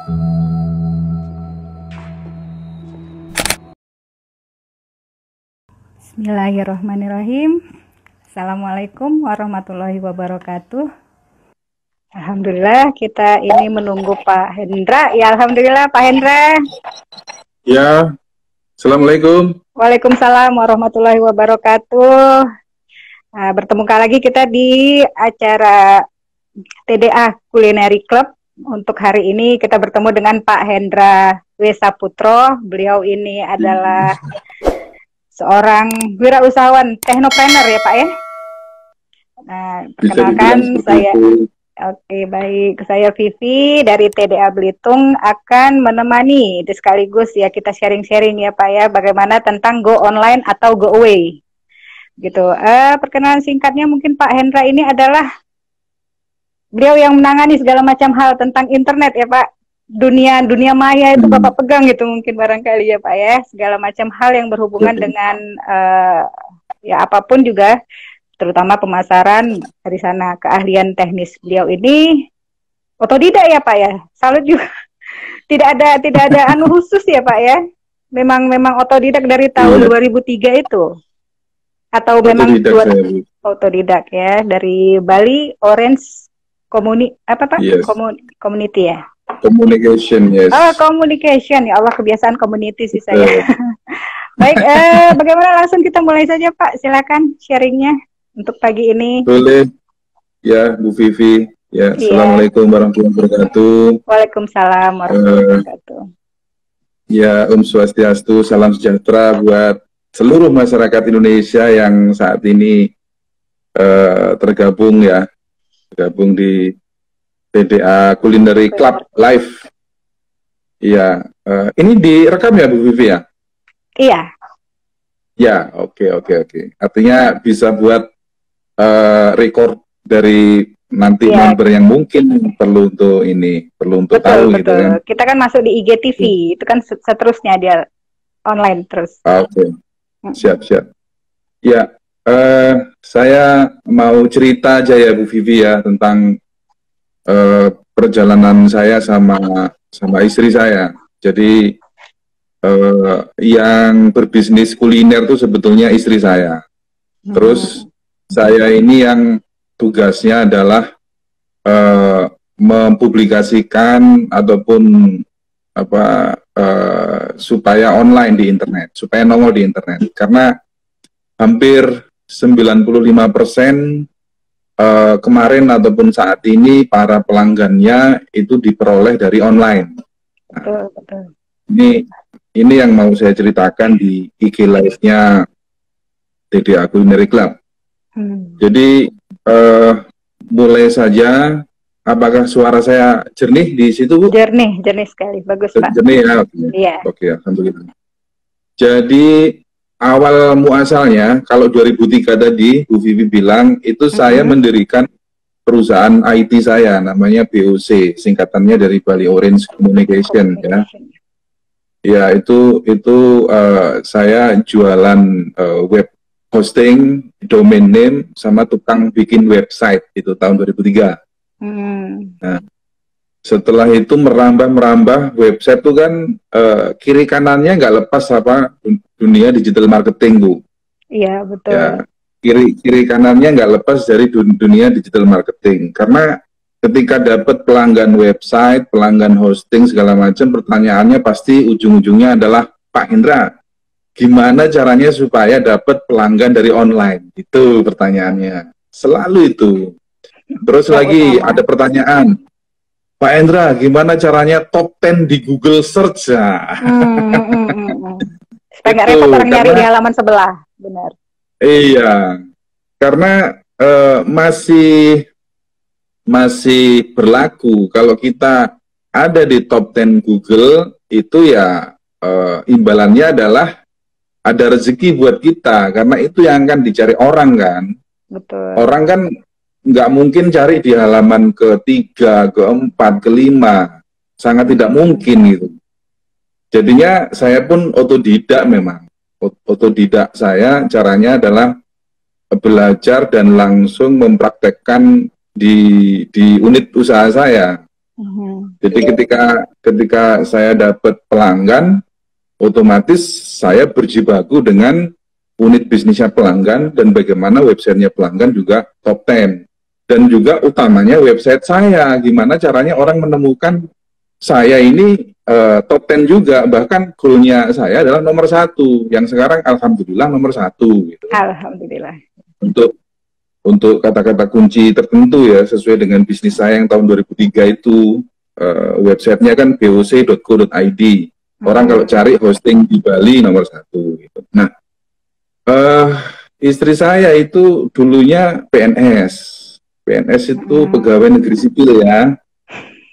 Bismillahirrahmanirrahim. Assalamualaikum warahmatullahi wabarakatuh. Alhamdulillah kita ini menunggu Pak Hendra. Ya Alhamdulillah Pak Hendra. Ya, Assalamualaikum. Waalaikumsalam warahmatullahi wabarakatuh. Nah, bertemu lagi kita di acara TDA Culinary Club. Untuk hari ini kita bertemu dengan Pak Hendra W. Saputro. Beliau ini adalah seorang wirausahawan teknopreneur ya Pak ya. Nah, perkenalkan saya. Oke, baik. Saya Vivi dari TDA Belitung akan menemani sekaligus ya kita sharing-sharing ya Pak ya bagaimana tentang go online atau go away. Gitu. Perkenalan singkatnya mungkin Pak Hendra ini adalah beliau yang menangani segala macam hal tentang internet ya Pak. Dunia maya itu Bapak pegang gitu mungkin barangkali ya Pak ya. Segala macam hal yang berhubungan dengan ya apapun juga, terutama pemasaran dari sana. Keahlian teknis beliau ini otodidak ya Pak ya. Salut juga. Tidak ada anu khusus ya Pak ya. Memang otodidak dari tahun 2003 itu. Atau memang otodidak ya dari Bali Orange Community ya. Communication, yes. Oh, communication. Ya Allah, kebiasaan community sih saya. Baik, bagaimana langsung kita mulai saja Pak? Silakan sharingnya untuk pagi ini. Boleh. Ya, Bu Vivi. Ya, Assalamualaikum warahmatullahi wabarakatuh. Waalaikumsalam warahmatullahi wabarakatuh. Ya, Swastiastu, salam sejahtera buat seluruh masyarakat Indonesia yang saat ini tergabung di TDA Culinary Club Live. Iya, ini direkam ya Bu Vivi ya? Iya. Ya, oke. Artinya bisa buat record dari nanti member yang mungkin perlu untuk tahu gitu kan. Kita kan masuk di IGTV, itu kan seterusnya dia online terus. Oke. Siap. Ya, saya mau cerita aja ya Bu Vivi ya tentang perjalanan saya sama istri saya. Jadi yang berbisnis kuliner itu sebetulnya istri saya. Terus saya ini yang tugasnya adalah mempublikasikan ataupun supaya online di internet, supaya nongol di internet. Karena hampir 95% kemarin ataupun saat ini para pelanggannya itu diperoleh dari online. Nah, betul. Ini yang mau saya ceritakan di IG Live-nya TDA Culinary Club. Jadi mulai saja. Apakah suara saya jernih di situ, Bu? Jernih sekali, bagus Pak. Jernih ya. Iya. Oke, alhamdulillah. Jadi awal muasalnya, kalau 2003 tadi, Bu Vivi bilang, itu saya mendirikan perusahaan IT saya, namanya BOC, singkatannya dari Bali Orange Communication. Ya, itu saya jualan web hosting, domain name, sama tukang bikin website, itu tahun 2003. Nah, setelah itu merambah website itu kan kiri kanannya nggak lepas dunia digital marketing, Bu. Iya, betul. Ya, kiri kanannya nggak lepas dari dunia digital marketing. Karena ketika dapat pelanggan website, pelanggan hosting segala macam, pertanyaannya pasti ujung-ujungnya adalah, Pak Hendra, gimana caranya supaya dapat pelanggan dari online? Itu pertanyaannya. Selalu itu. Terus lagi ada pertanyaan, Pak Hendra, gimana caranya top 10 di Google Search? Supaya nggak repot orang nyari di halaman sebelah, benar. Iya, karena masih berlaku kalau kita ada di top 10 Google, itu ya imbalannya adalah ada rezeki buat kita, karena itu yang akan dicari orang kan. Betul. Orang kan nggak mungkin cari di halaman ke-3, ke-4, ke-5, sangat tidak mungkin gitu. Jadinya saya pun otodidak memang. Otodidak saya caranya adalah belajar dan langsung mempraktekkan di unit usaha saya. Jadi ketika saya dapat pelanggan, otomatis saya berjibaku dengan unit bisnisnya pelanggan dan bagaimana websitenya pelanggan juga top 10. Dan juga utamanya website saya, gimana caranya orang menemukan saya ini top 10 juga, bahkan goalnya saya adalah nomor 1, yang sekarang alhamdulillah nomor 1 gitu. Alhamdulillah. Untuk kata-kata kunci tertentu ya, sesuai dengan bisnis saya yang tahun 2003 itu, websitenya kan boc.co.id. Orang kalau cari hosting di Bali nomor 1 gitu. Nah, istri saya itu dulunya PNS. PNS itu pegawai negeri sipil ya,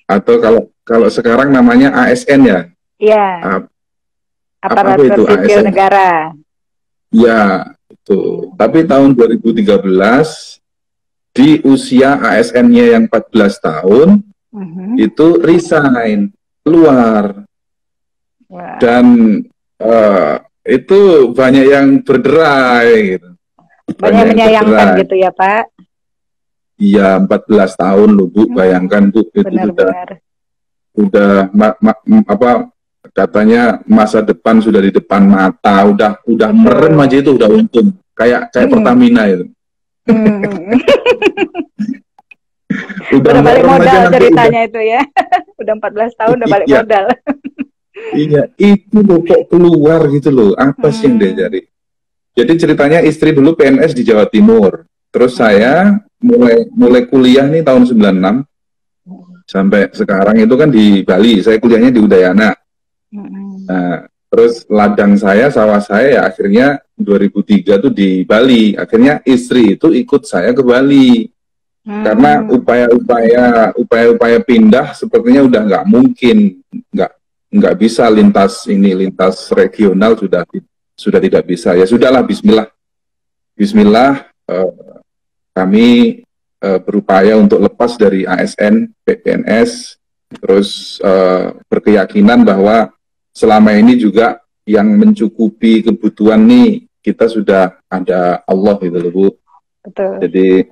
atau kalau sekarang namanya ASN ya. Iya. Aparatur itu sipil ASN? Negara. Ya, itu. Tapi tahun 2013 di usia ASN-nya yang 14 tahun itu resign, keluar. Wow. Dan itu banyak yang berderai gitu. Banyak menyayangkan gitu ya, Pak. Iya, 14 tahun loh, Bu. Bayangkan, Bu, itu udah katanya masa depan sudah di depan mata, udah merem aja itu udah untung. Kayak Pertamina itu. Udah balik modal ceritanya itu ya. Udah 14 tahun udah balik modal. Iya, itu loh kok keluar gitu loh. Apa sih yang dia cari? Jadi ceritanya istri dulu PNS di Jawa Timur. Terus saya mulai kuliah nih tahun 96 sampai sekarang itu kan di Bali. Saya kuliahnya di Udayana. Nah, terus ladang saya, sawah saya ya akhirnya 2003 tuh di Bali. Akhirnya istri itu ikut saya ke Bali. Karena upaya-upaya pindah sepertinya udah nggak mungkin, nggak bisa lintas regional sudah tidak bisa. Ya sudahlah, Bismillah, kami berupaya untuk lepas dari ASN, PNS, terus berkeyakinan bahwa selama ini juga yang mencukupi kebutuhan nih kita sudah ada Allah gitu loh, Bu. Betul. Jadi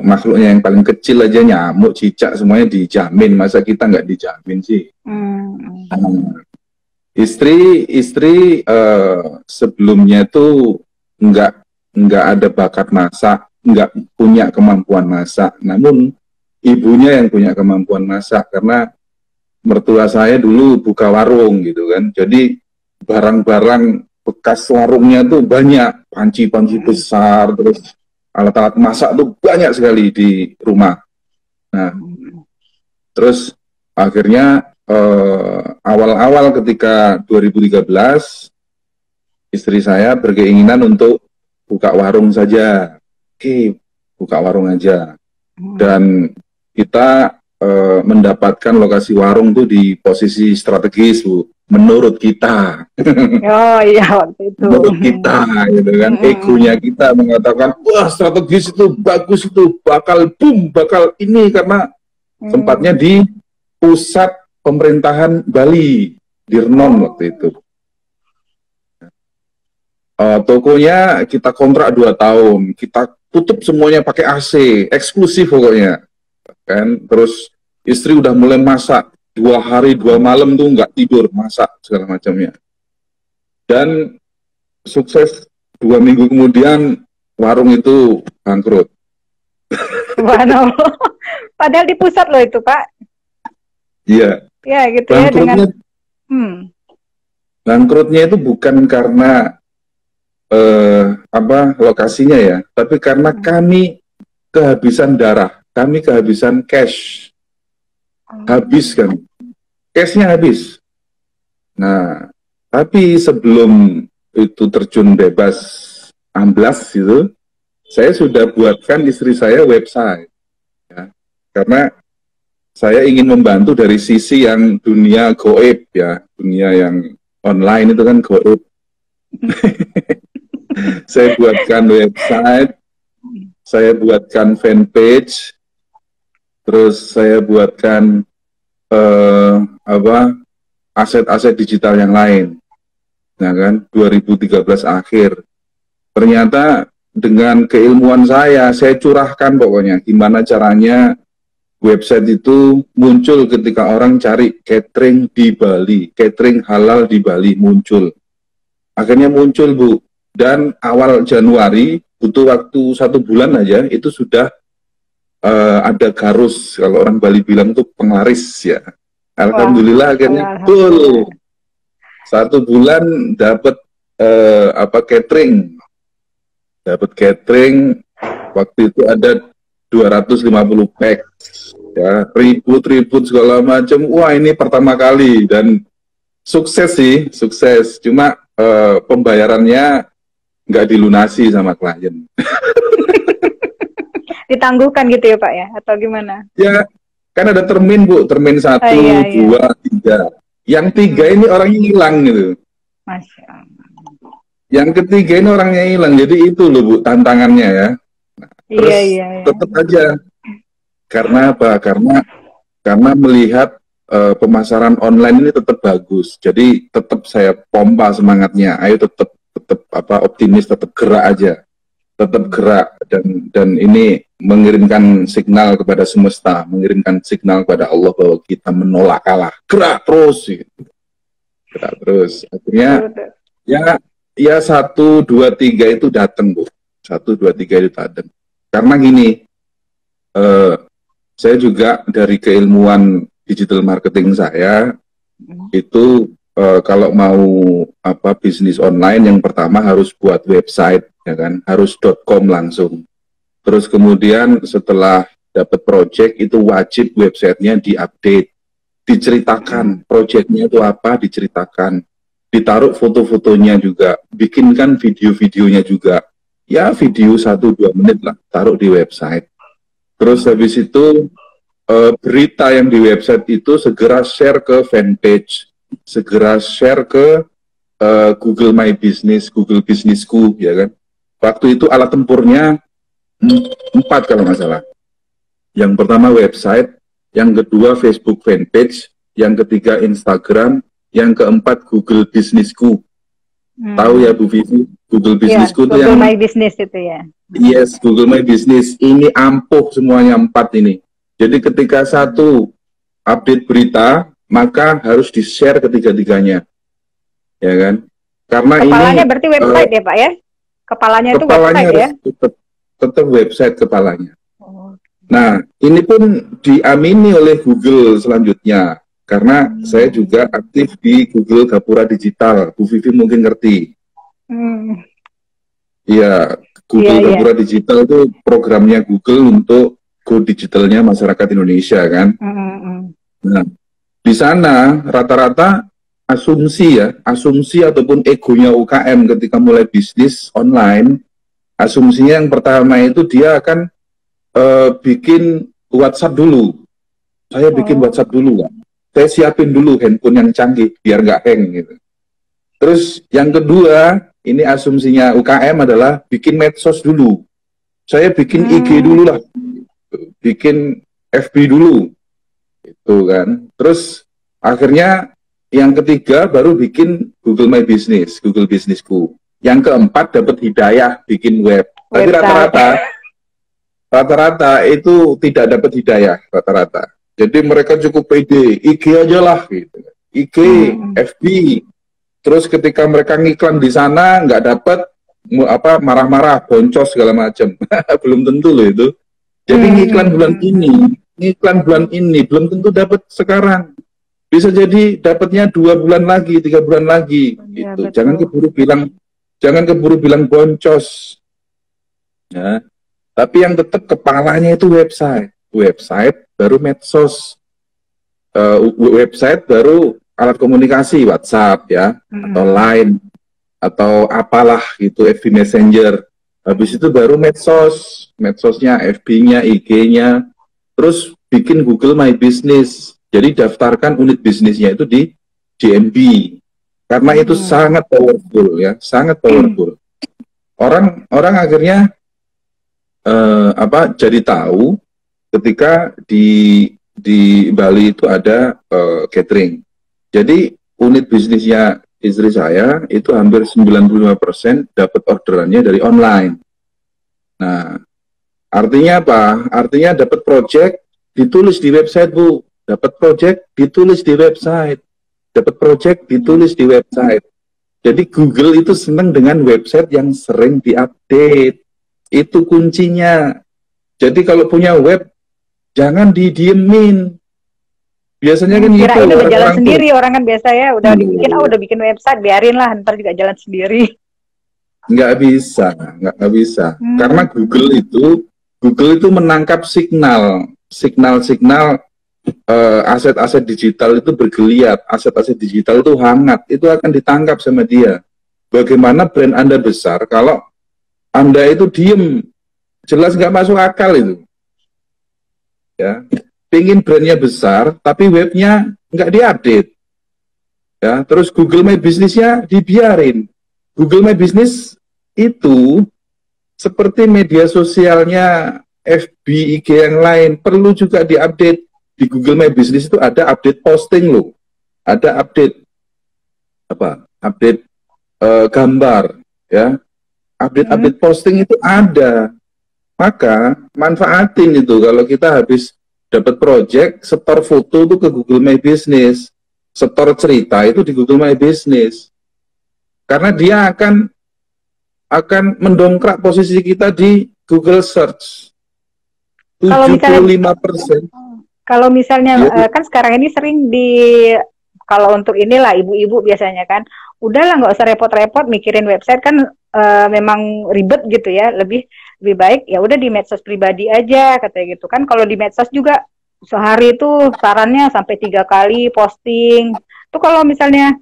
makhluknya yang paling kecil aja nyamuk, cicak semuanya dijamin, masa kita nggak dijamin sih? Istri sebelumnya tuh nggak ada bakat masak, nggak punya kemampuan masak, namun ibunya yang punya kemampuan masak karena mertua saya dulu buka warung gitu kan, jadi barang-barang bekas warungnya tuh banyak, panci-panci besar, terus alat-alat masak tuh banyak sekali di rumah. Nah, terus akhirnya awal-awal ketika 2013 istri saya berkeinginan untuk buka warung saja. Oke, buka warung aja. Dan kita mendapatkan lokasi warung tuh di posisi strategis, Bu. Menurut kita. Oh iya, waktu itu. Menurut kita, gitu kan. Egonya kita mengatakan, wah strategis itu bagus, itu bakal boom, bakal ini, karena tempatnya di pusat pemerintahan Bali, di Renon waktu itu. Tokonya kita kontrak 2 tahun, kita tutup semuanya pakai AC, eksklusif pokoknya. Kan, terus istri udah mulai masak, 2 hari 2 malam tuh nggak tidur, masak segala macamnya. Dan sukses 2 minggu kemudian warung itu bangkrut. Wow. Padahal di pusat loh itu, Pak. Iya. Ya gitu ya, dengan bangkrutnya itu bukan karena lokasinya ya, tapi karena kami kehabisan darah, kami kehabisan cash. Habis kan, cashnya habis. Nah, tapi sebelum itu terjun bebas amblas gitu, saya sudah buatkan istri saya website, ya. Karena saya ingin membantu dari sisi yang dunia goib ya, dunia yang online itu kan goib. Saya buatkan website, saya buatkan fanpage, terus saya buatkan aset-aset digital yang lain. Nah kan, 2013 akhir. Ternyata dengan keilmuan saya curahkan pokoknya gimana caranya website itu muncul ketika orang cari catering di Bali, catering halal di Bali muncul. Akhirnya muncul, Bu. Dan awal Januari, butuh waktu 1 bulan aja, itu sudah ada garus, kalau orang Bali bilang itu penglaris ya. Alhamdulillah. Wah, akhirnya full. 1 bulan dapat catering. Dapat catering, waktu itu ada 250 pack. Ya, ribut segala macam. Wah, ini pertama kali dan sukses sih, sukses. Cuma pembayarannya nggak dilunasi sama klien. Ditangguhkan gitu ya Pak ya, atau gimana? Ya, kan ada termin Bu, termin 1, 2, 3. Yang 3 ini orangnya hilang gitu. Masya Allah. Yang ketiga ini orangnya hilang, jadi itu loh Bu tantangannya ya. Nah, terus tetap aja. Karena apa? Karena melihat pemasaran online ini tetap bagus. Jadi tetap saya pompa semangatnya. Ayo tetap optimis, tetap gerak aja. Tetap gerak dan ini mengirimkan signal kepada semesta, mengirimkan signal kepada Allah bahwa kita menolak kalah. Gerak terus gitu. Gerak terus. Akhirnya ya 1, 2, 3 itu datang Bu. 1, 2, 3 itu datang. Karena gini, saya juga dari keilmuan digital marketing saya itu kalau mau bisnis online yang pertama harus buat website ya kan, harus .com langsung. Terus kemudian setelah dapat project itu wajib websitenya diupdate, diceritakan projectnya itu apa, diceritakan, ditaruh foto-fotonya juga, bikinkan video-videonya juga, ya video 1-2 menit lah, taruh di website. Terus habis itu berita yang di website itu segera share ke fanpage, segera share ke Google My Business, Google Businessku, ya kan. Waktu itu alat tempurnya 4 kalau nggak salah. Yang pertama website, yang kedua Facebook fanpage, yang ketiga Instagram, yang keempat Google Businessku. Tahu ya Bu Vivi, Google Businessku itu yang Google My Business itu ya. Yes, Google My Business. Ini ampuh semuanya 4 ini. Jadi ketika satu update berita, maka harus di-share ketiga-tiganya. Ya kan? Karena kepalanya ini berarti website ya Pak ya? Kepalanya itu website ya? Tetap website kepalanya. Nah, ini pun diamini oleh Google selanjutnya. Karena saya juga aktif di Google Gapura Digital. Bu Vivi mungkin ngerti. Iya, Google Gapura Digital itu programnya Google untuk go digitalnya masyarakat Indonesia kan. Nah, di sana rata-rata asumsi ataupun egonya UKM ketika mulai bisnis online, asumsinya yang pertama itu dia akan bikin WhatsApp dulu. Saya bikin WhatsApp dulu kan. Saya siapin dulu handphone yang canggih biar nggak hang gitu. Terus yang kedua, ini asumsinya UKM adalah bikin medsos dulu. Saya bikin IG dulu lah, bikin FB dulu, itu kan. Terus akhirnya yang ketiga baru bikin Google My Business, Google Businessku. Yang keempat dapat hidayah bikin web. Tapi rata-rata itu tidak dapat hidayah rata-rata. Jadi mereka cukup pede, IG aja lah gitu. IG, FB. Terus ketika mereka ngiklan di sana nggak dapat marah-marah, boncos segala macam. Belum tentu loh itu. Jadi ngiklan bulan ini belum tentu dapat sekarang. Bisa jadi dapatnya 2 bulan lagi, 3 bulan lagi gitu. Jangan keburu bilang boncos. Ya. Tapi yang tetap kepalanya itu website baru medsos, website baru alat komunikasi WhatsApp ya, atau Line atau apalah gitu, FB Messenger. Habis itu baru medsosnya, FB-nya, IG-nya, terus bikin Google My Business. Jadi daftarkan unit bisnisnya itu di DMB. Karena itu sangat powerful ya, sangat powerful. Orang akhirnya jadi tahu ketika di Bali itu ada catering. Jadi unit bisnisnya istri saya itu hampir 95% dapat orderannya dari online. Nah, artinya apa? Artinya dapat project ditulis di website, Bu. Dapat project, ditulis di website. Dapat project, ditulis di website. Jadi Google itu senang dengan website yang sering diupdate. Itu kuncinya. Jadi kalau punya web, jangan didiemin. Biasanya kan Kira gitu. ini udah jalan sendiri, orang kan biasa ya, udah dibikin, udah bikin website, biarin lah, ntar juga jalan sendiri. Nggak bisa, nggak bisa. Karena Google itu menangkap signal aset-aset digital itu bergeliat, aset-aset digital itu hangat, itu akan ditangkap sama dia. Bagaimana brand Anda besar kalau Anda itu diem, jelas nggak masuk akal itu. Ya, pingin brandnya besar, tapi webnya nggak diupdate. Ya, terus Google My Business-nya dibiarin. Google My Business itu seperti media sosialnya FB, IG yang lain, perlu juga diupdate. Di Google My Business itu ada update posting loh, ada update update gambar, ya, update posting itu ada. Maka manfaatin itu kalau kita habis dapat project, setor foto itu ke Google My Business, setor cerita itu di Google My Business, karena dia akan mendongkrak posisi kita di Google Search. 75%. Kalau misalnya kan sekarang ini sering kalau untuk inilah ibu-ibu biasanya kan, udahlah nggak usah repot-repot mikirin website kan, memang ribet gitu ya, lebih baik ya udah di medsos pribadi aja katanya gitu kan. Kalau di medsos juga sehari itu sarannya sampai 3 kali posting. Tuh kalau misalnya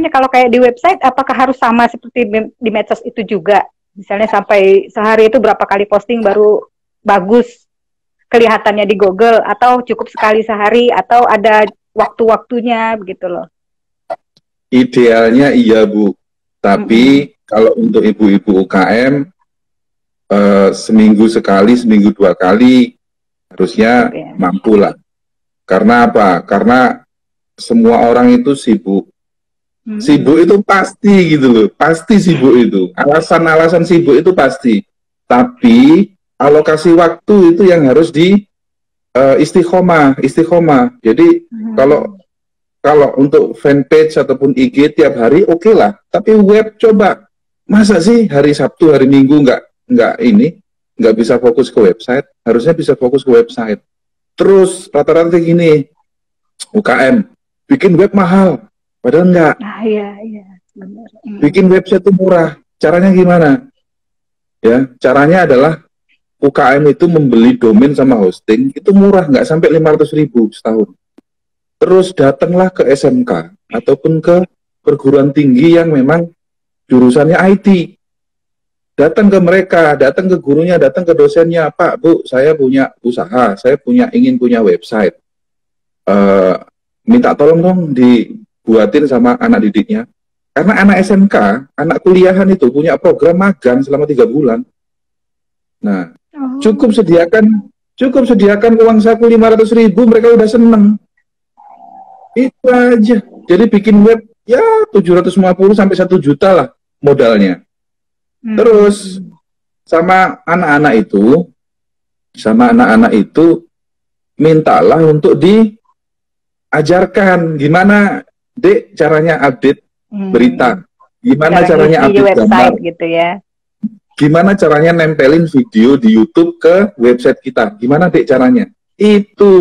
kalau kayak di website, apakah harus sama seperti di medsos itu juga? Misalnya sampai sehari itu berapa kali posting baru bagus kelihatannya di Google, atau cukup sekali sehari, atau ada waktu-waktunya begitu loh. Idealnya iya, Bu. Tapi kalau untuk ibu-ibu UKM seminggu sekali, seminggu 2 kali harusnya mampu lah. Karena apa? Karena semua orang itu sibuk. Sibuk itu pasti gitu loh. Pasti sibuk itu. Alasan-alasan sibuk itu pasti. Tapi alokasi waktu itu yang harus di istiqomah. Jadi kalau untuk fanpage ataupun IG tiap hari oke lah. Tapi web coba, masa sih hari Sabtu, hari Minggu nggak bisa fokus ke website? Harusnya bisa fokus ke website. Terus rata-rata gini, UKM bikin web mahal, padahal enggak. Iya, benar. Bikin website itu murah. Caranya gimana? Ya, caranya adalah UKM itu membeli domain sama hosting, itu murah, nggak sampai 500.000 setahun. Terus datanglah ke SMK ataupun ke perguruan tinggi yang memang jurusannya IT. Datang ke mereka, datang ke gurunya, datang ke dosennya, Pak, Bu, saya punya usaha, saya ingin punya website. Minta tolong dong dibuatin sama anak didiknya. Karena anak SMK, anak kuliahan itu punya program magang selama 3 bulan. Nah, cukup sediakan uang saku 500.000, mereka udah seneng. Itu aja. Jadi bikin web ya 750 sampai 1 juta lah modalnya. Terus sama anak-anak itu mintalah untuk diajarkan gimana, Dek, caranya update berita, gimana caranya update website gambar gitu ya. Gimana caranya nempelin video di YouTube ke website kita? Gimana, Dek, caranya? Itu.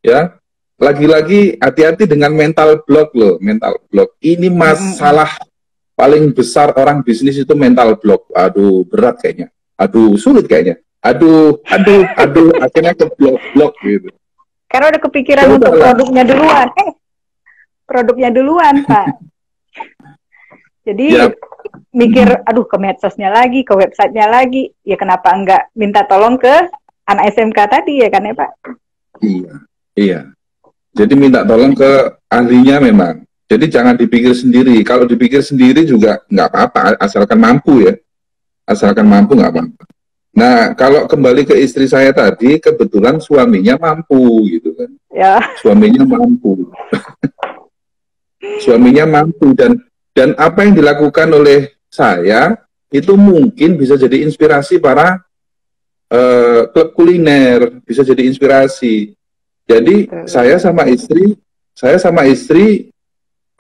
Ya. Lagi-lagi hati-hati dengan mental block loh, mental block. Ini masalah paling besar orang bisnis itu mental block. Aduh, berat kayaknya. Aduh, sulit kayaknya. Aduh, akhirnya ke blok gitu. Karena udah kepikiran untuk produknya duluan. Produknya duluan, Pak. Jadi mikir, aduh, ke medsosnya lagi, ke websitenya lagi, ya kenapa enggak minta tolong ke anak SMK tadi ya kan ya Pak? Iya. Jadi minta tolong ke ahlinya memang. Jadi jangan dipikir sendiri. Kalau dipikir sendiri juga nggak apa-apa, asalkan mampu ya. Asalkan mampu nggak apa-apa. Nah, kalau kembali ke istri saya tadi, kebetulan suaminya mampu gitu kan. Ya. Suaminya mampu. Suaminya mampu dan apa yang dilakukan oleh saya itu mungkin bisa jadi inspirasi para klub kuliner, bisa jadi inspirasi. Jadi saya sama istri,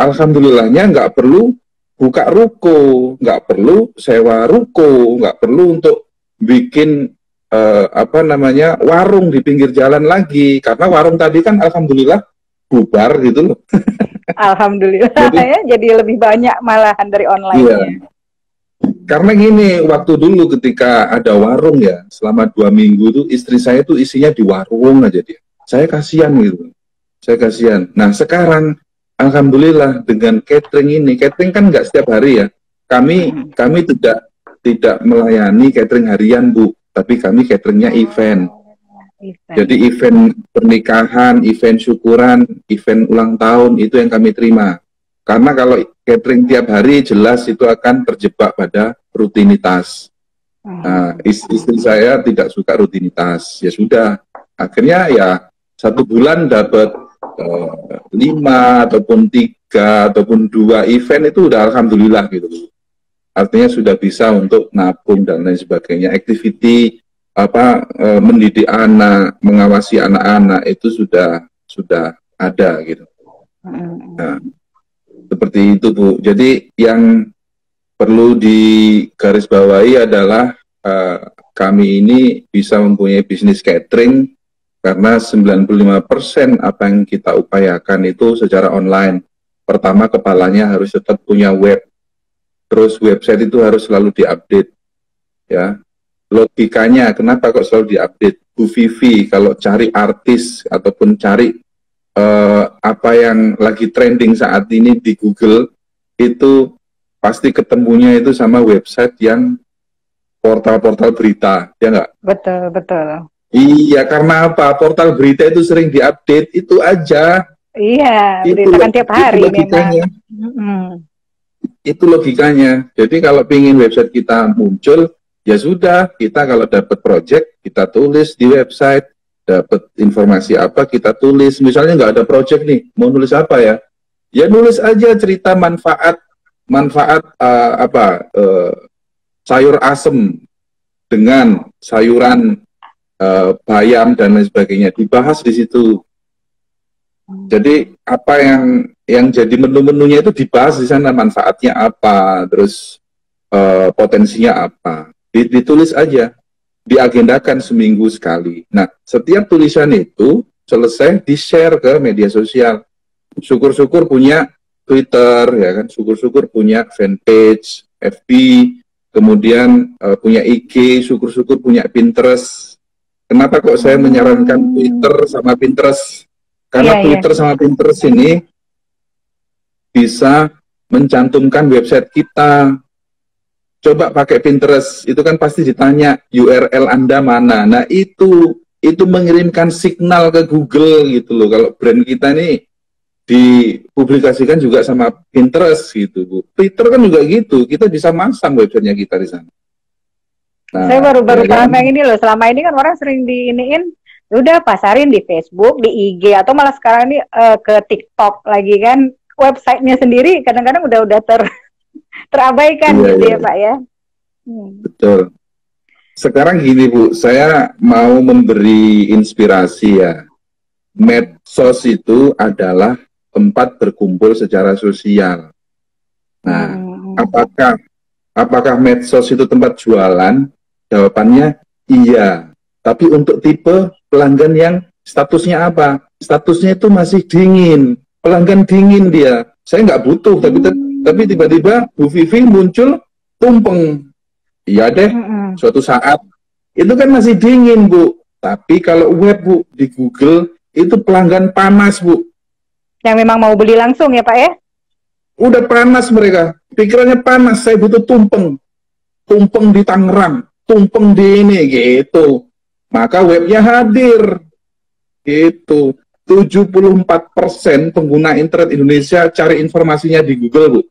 alhamdulillahnya nggak perlu buka ruko, nggak perlu sewa ruko, nggak perlu untuk bikin warung di pinggir jalan lagi, karena warung tadi kan alhamdulillah bubar gitu loh. Alhamdulillah jadi lebih banyak malahan dari online. Iya. Karena gini, waktu dulu ketika ada warung ya, selama 2 minggu tuh istri saya tuh isinya di warung aja dia. Saya kasihan gitu. Saya kasihan. Nah sekarang, alhamdulillah dengan catering ini, catering kan nggak setiap hari ya. Kami tidak melayani catering harian, Bu, tapi kami cateringnya event. Jadi event pernikahan, event syukuran, event ulang tahun itu yang kami terima. Karena kalau catering tiap hari jelas itu akan terjebak pada rutinitas. Nah, istri saya tidak suka rutinitas. Ya sudah, akhirnya ya 1 bulan dapat 5 ataupun 3 ataupun 2 event itu udah alhamdulillah gitu. Artinya sudah bisa untuk nabung dan lain sebagainya. Activity mendidik anak, mengawasi anak-anak itu sudah ada gitu. Nah, seperti itu, Bu. Jadi yang perlu digarisbawahi adalah kami ini bisa mempunyai bisnis catering karena 95% apa yang kita upayakan itu secara online. Pertama, kepalanya harus tetap punya web. Terus website itu harus selalu diupdate. Ya. Logikanya, kenapa kok selalu diupdate? Bu Vivi, kalau cari artis ataupun cari apa yang lagi trending saat ini di Google, itu pasti ketemunya itu sama website yang portal-portal berita, ya nggak? Betul, betul. Iya, karena apa? Portal berita itu sering diupdate, itu aja. Iya, berita kan tiap hari memang. Itu logikanya. Jadi kalau ingin website kita muncul, ya sudah, kita kalau dapat project, kita tulis di website. Dapat informasi apa kita tulis, misalnya nggak ada project nih, mau nulis apa ya? Ya nulis aja cerita manfaat sayur asem dengan sayuran bayam dan lain sebagainya, dibahas di situ. Jadi apa yang jadi menu-menunya itu dibahas di sana, manfaatnya apa, terus potensinya apa, ditulis aja. Diagendakan seminggu sekali. Nah, setiap tulisan itu selesai di-share ke media sosial. Syukur-syukur punya Twitter, ya kan? Syukur-syukur punya fanpage, FB, kemudian punya IG, syukur-syukur punya Pinterest. Kenapa kok saya menyarankan Twitter sama Pinterest? Karena Twitter sama Pinterest ini bisa mencantumkan website kita. Coba pakai Pinterest, itu kan pasti ditanya URL Anda mana. Nah, itu mengirimkan signal ke Google gitu loh. Kalau brand kita nih dipublikasikan juga sama Pinterest gitu, Bu. Twitter kan juga gitu, kita bisa masang websitenya kita di sana. Nah, saya baru paham yang ini loh. Selama ini kan orang sering diiniin, udah pasarin di Facebook, di IG, atau malah sekarang ini ke TikTok lagi kan. Websitenya sendiri kadang-kadang udah terabaikan gitu ya Pak ya. Betul. Sekarang gini Bu, saya mau memberi inspirasi ya. Medsos itu adalah tempat berkumpul secara sosial. Nah, apakah medsos itu tempat jualan? Jawabannya iya. Tapi untuk tipe pelanggan yang statusnya apa? Statusnya itu masih dingin. Pelanggan dingin dia. Saya nggak butuh, tapi tiba-tiba Bu Vivi muncul tumpeng. Iya deh, suatu saat. Itu kan masih dingin, Bu. Tapi kalau web, Bu, di Google, itu pelanggan panas, Bu. Yang memang mau beli langsung ya, Pak ya? Udah panas mereka. Pikirannya panas, saya butuh tumpeng. Tumpeng di Tangerang, tumpeng di ini, gitu. Maka webnya hadir. Gitu. 74% pengguna internet Indonesia cari informasinya di Google, Bu.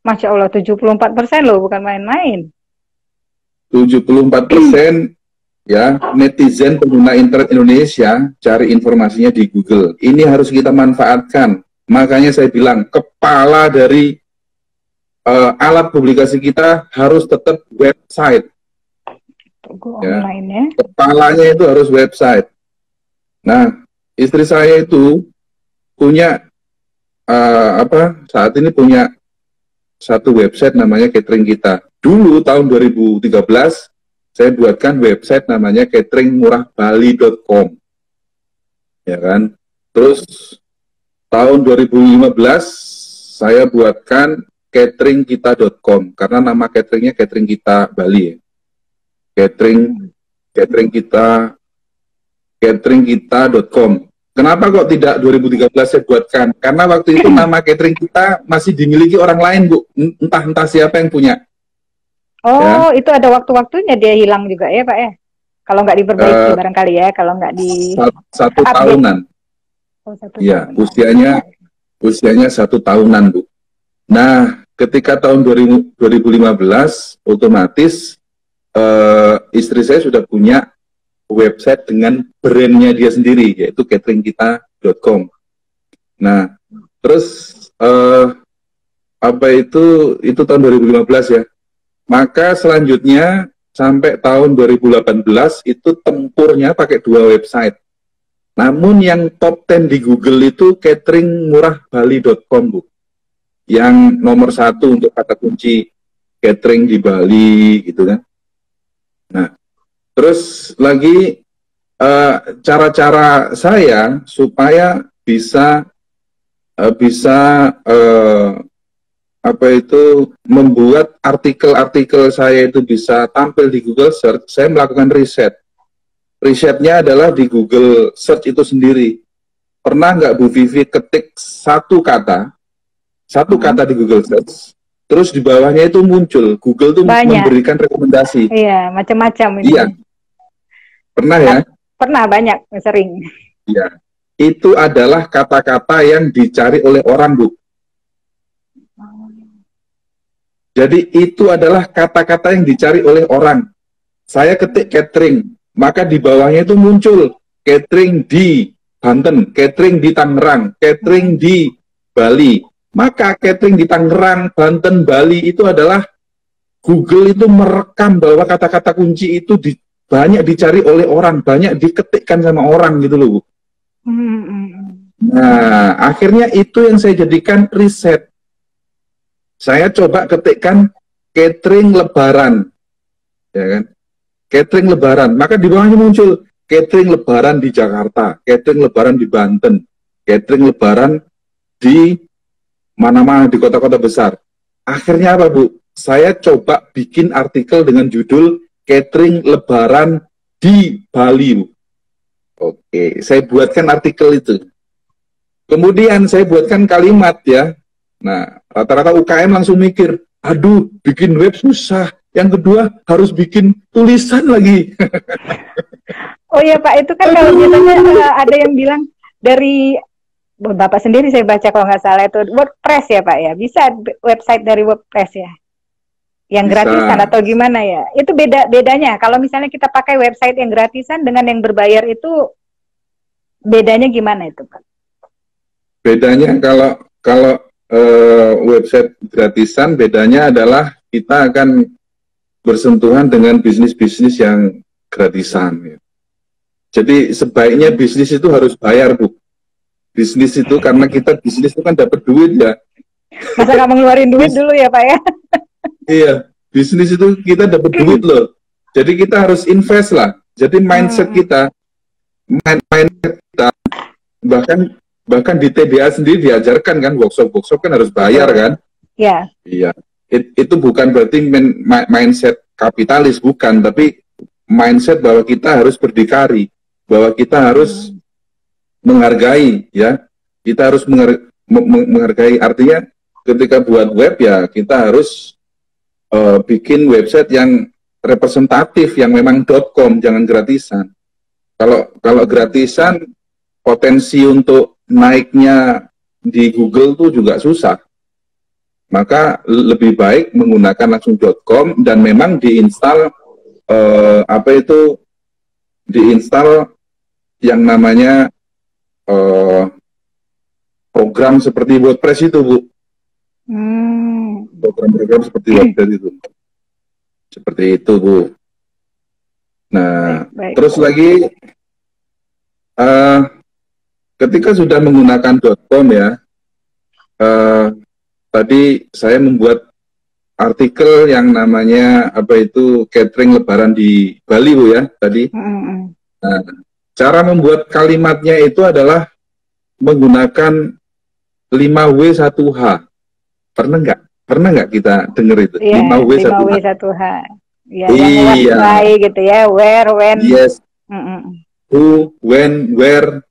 Masya Allah, 74% loh, bukan main-main. 74% ya netizen pengguna internet Indonesia cari informasinya di Google. Ini harus kita manfaatkan. Makanya saya bilang, kepala dari alat publikasi kita harus tetap website. Toko Ya. online ya. Kepalanya itu harus website. Nah, istri saya itu punya saat ini punya satu website namanya Catering Kita. Dulu tahun 2013 saya buatkan website namanya cateringmurahbali.com. Ya kan? Terus tahun 2015 saya buatkan cateringkita.com karena nama cateringnya Catering Kita Bali ya. Cateringkita.com. Kenapa kok tidak 2013 saya buatkan? Karena waktu itu nama catering kita masih dimiliki orang lain, Bu. Entah siapa yang punya. Oh, ya. Itu ada waktu-waktunya dia hilang juga ya, Pak ya? Kalau nggak diperbaiki barangkali ya, kalau nggak di satu tahunan. Oh, ya, usianya 1 tahunan, Bu. Nah, ketika tahun 2015, otomatis istri saya sudah punya website dengan brandnya dia sendiri, yaitu cateringkita.com. Nah, terus itu tahun 2015 ya. Maka selanjutnya sampai tahun 2018 itu tempurnya pakai 2 website. Namun yang top 10 di Google itu cateringmurahbali.com, Bu. Yang nomor 1 untuk kata kunci catering di Bali, gitu kan. Nah, terus lagi cara-cara saya supaya bisa membuat artikel-artikel saya itu bisa tampil di Google Search. Saya melakukan riset. Risetnya adalah di Google Search itu sendiri. Pernah nggak Bu Vivi ketik satu kata di Google Search, terus di bawahnya itu muncul, Google tuh memberikan rekomendasi. Iya, macam-macam ini. Iya. Pernah ya? Pernah, banyak, sering. Iya. Itu adalah kata-kata yang dicari oleh orang, Bu. Jadi itu adalah kata-kata yang dicari oleh orang. Saya ketik catering, maka di bawahnya itu muncul catering di Banten, catering di Tangerang, catering di Bali. Maka catering di Tangerang, Banten, Bali itu adalah Google itu merekam bahwa kata-kata kunci itu banyak dicari oleh orang, banyak diketikkan sama orang gitu loh, Bu. Nah, akhirnya itu yang saya jadikan riset. Saya coba ketikkan catering lebaran, ya kan? Catering lebaran, maka di bawahnya muncul catering lebaran di Jakarta, catering lebaran di Banten, catering lebaran di mana-mana di kota-kota besar. Akhirnya apa, Bu? Saya coba bikin artikel dengan judul catering lebaran di Bali, Bu. Oke, saya buatkan artikel itu. Kemudian saya buatkan kalimat ya. Nah, rata-rata UKM langsung mikir, aduh, bikin web susah. Yang kedua, harus bikin tulisan lagi. Oh iya Pak, itu kan kalau biasanya ada yang bilang dari Bapak sendiri saya baca kalau nggak salah itu WordPress ya Pak ya. Bisa website dari WordPress ya? Yang bisa. Gratisan atau gimana ya? Itu bedanya. Kalau misalnya kita pakai website yang gratisan dengan yang berbayar itu bedanya gimana itu Pak? Bedanya kalau website gratisan, bedanya adalah kita akan bersentuhan dengan bisnis-bisnis yang gratisan. Ya. Jadi sebaiknya bisnis itu harus bayar, Bu. Bisnis itu karena kita bisnis itu kan dapat duit ya. Masa nggak mengeluarin duit dulu ya Pak ya? Iya, bisnis itu kita dapat duit loh. Jadi kita harus invest lah. Jadi mindset kita, mindset kita, bahkan di TDA sendiri diajarkan kan, workshop kan harus bayar kan? Iya. Iya. Itu bukan berarti mindset kapitalis, bukan, tapi mindset bahwa kita harus berdikari, bahwa kita harus menghargai, ya, kita harus menghargai. Artinya ketika buat web ya kita harus bikin website yang representatif, yang memang .com, jangan gratisan. Kalau gratisan, potensi untuk naiknya di Google tuh juga susah. Maka lebih baik menggunakan langsung .com dan memang diinstal diinstal yang namanya program seperti WordPress itu, Bu. Program-program seperti WordPress itu. Seperti itu, Bu. Nah, baik. terus lagi eh, ketika sudah menggunakan .com ya, tadi saya membuat artikel yang namanya apa itu catering Lebaran di Bali, Bu ya, tadi. Nah, cara membuat kalimatnya itu adalah menggunakan 5W1H. Pernah nggak? Pernah nggak kita dengar itu? Iya, 5W1H. 5W1H. Ya, yang what, Iya. why gitu ya, where, when. Yes. Mm-mm. Who, when, where,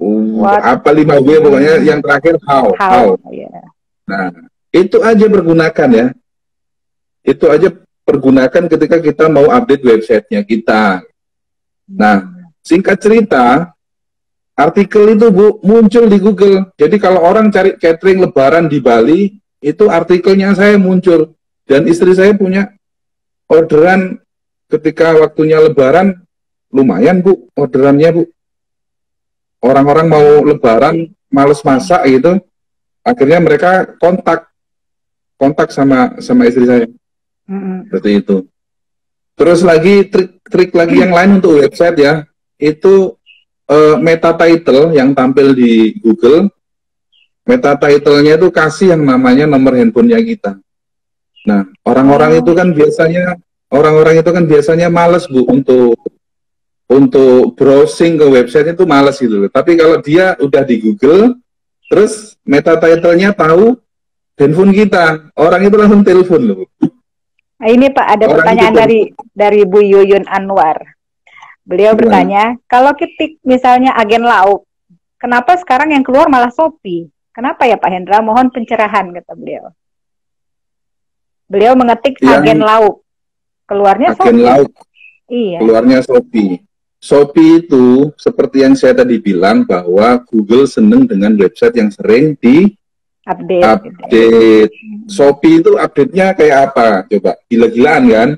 What, apa 5W pokoknya yang terakhir how. Yeah. Nah, itu aja pergunakan ya. Itu aja pergunakan ketika kita mau update websitenya kita. Nah, singkat cerita, artikel itu Bu muncul di Google. Jadi kalau orang cari catering Lebaran di Bali, itu artikelnya saya muncul. Dan istri saya punya orderan ketika waktunya Lebaran, lumayan Bu orderannya Bu. Orang-orang mau Lebaran, males masak gitu, akhirnya mereka kontak sama istri saya. Seperti itu. Terus lagi trik lagi yang lain untuk website ya, itu meta title yang tampil di Google, meta title-nya itu kasih yang namanya nomor handphonenya kita. Nah, orang-orang itu kan biasanya males Bu untuk browsing ke website itu males gitu. Tapi kalau dia udah di Google, terus meta title-nya tahu handphone kita, orang itu langsung telepon loh. Nah, ini Pak, ada Orang pertanyaan dari Bu Yuyun Anwar. Beliau bertanya, kalau ketik misalnya agen lauk, kenapa sekarang yang keluar malah Shopee? Kenapa ya Pak Hendra? Mohon pencerahan, kata beliau. Beliau mengetik agen lauk, keluarnya Shopee. Agen lauk, iya. Keluarnya Shopee. Shopee itu seperti yang saya tadi bilang bahwa Google seneng dengan website yang sering update. Shopee itu update-nya kayak apa? Coba, gila-gilaan kan?